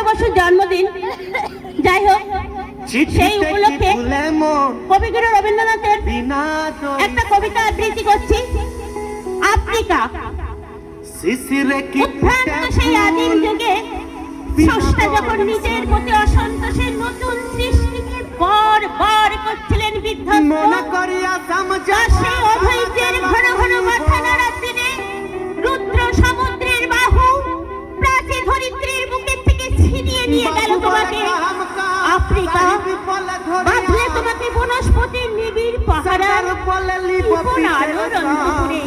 বসুর জন্মদিন। যাই হোক, সেই উপলক্ষে কবিগুরু রবীন্দ্রনাথের একটা কবিতা আবৃত্তি করছি। আফ্রিকা। উত্থান্ত সেই আদিম যুগে স্রষ্টা যখন নিজের প্রতি অসন্তোষের নতুন সৃষ্টিকে বার করছিলেন বিধ্বস্ত, সেই অধৈর্যের ঘন ঘন মাথা নাড়ার দিনে রুদ্র সমুদ্রের বাহু প্রাচী ধরিত্রীর বুকের থেকে ছিনিয়ে নিয়ে গেল তোমাকে। আফ্রিকা বাঁধলে তোমাকে বনস্পতির নিবিড় পাহারার জীবন আলোর অন্তপুরে,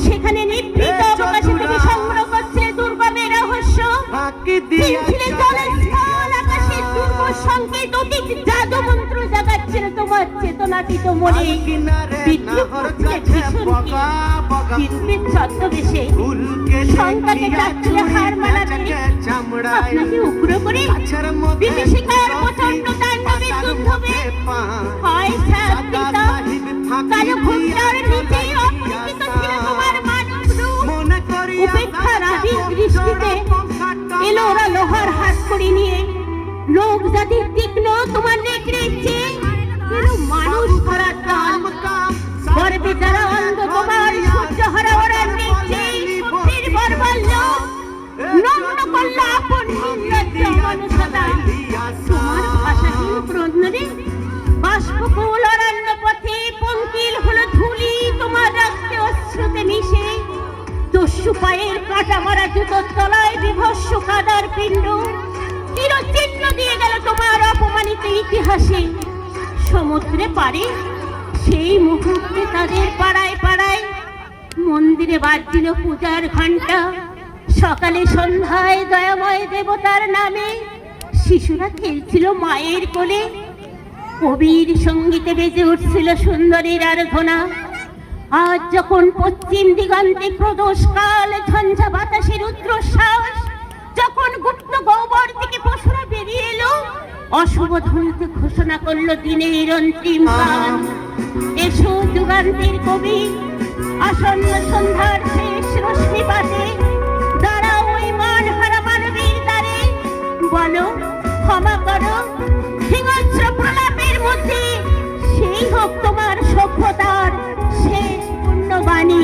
সেখানে নিভৃত অবকাশে তুমি সংগ্রহ করছিলে দুর্গমের রহস্য, চিনছিলে জলের স্থল আকাশের দুর্গ সংকেত, অতীত জাদু মন্ত্র জাগাচ্ছিল তোমার চেতনাতীত মনে। বিদ্রুপ করছিলে ভীষণ ছদ্মবেশে, শঙ্কাকে চাচ্ছিলে হার মানাতে, আপনাকে উগ্র করে বিভীষিকার প্রচণ্ড তাণ্ডবে যুদ্ধবে হয় ছাত্রিতা কালো ঘুমটার নিচে অপরিচিত ছিল তোমার মানব রূপ। উপেক্ষার আদিম দৃষ্টিতে এলো ওরা লোহার হাত করে নিয়ে, লোক জাতির তীক্ষ্ণ তোমার নেকড়ে চেয়ে এলো মানুষ ধরার দান। গর্বে যারা অন্ধ তোমার সূর্য হারা ওরা নিচে সত্যির বর্বল্য নগ্ন করল আপন নির্লজ্জ মানুষতা। তোমার ভাষাহীন প্রশ্নে বাষ্পকুল অরণ্য পথে পঙ্কিল হলো ধুলি তোমার রক্তে অশ্রুতে মিশে, দস্যু পায়ের কাটা মারা জুতোর তলায় বিভৎস কাদার পিণ্ড চিরচিহ্ন দিয়ে গেল তোমার অপমানিত ইতিহাসে। সমুদ্রে পারে সেই মুহূর্তে তাদের পাড়ায় পাড়ায় মন্দিরে বাজছিল পূজার ঘণ্টা। সকালে সন্ধ্যায় দয়াময় দেবতার নামে শিশুরা খেলছিল মায়ের কোলে, কবির সঙ্গীতে বেজে উঠছিল সুন্দরীর আরাধনা। আজ যখন পশ্চিম দিগন্তে প্রদোষ কাল ঝঞ্ঝা বাতাসের রুদ্রশ্বাস, যখন গুপ্ত গহ্বর থেকে পশুরা বেরিয়ে এলো, অশুভ ধ্বনিতে ঘোষণা করলো দিনের অন্তিম গান। এসো যুগান্তের কবি, আসন্ন সন্ধ্যার শেষ রশ্মিপাতে দাঁড়াও ওই মান হারা মানবীর দ্বারে, বলো ক্ষমা করো হিংস্র প্রলাপের মধ্যে সেই হোক তোমার সভ্যতার শেষ পুণ্যবাণী।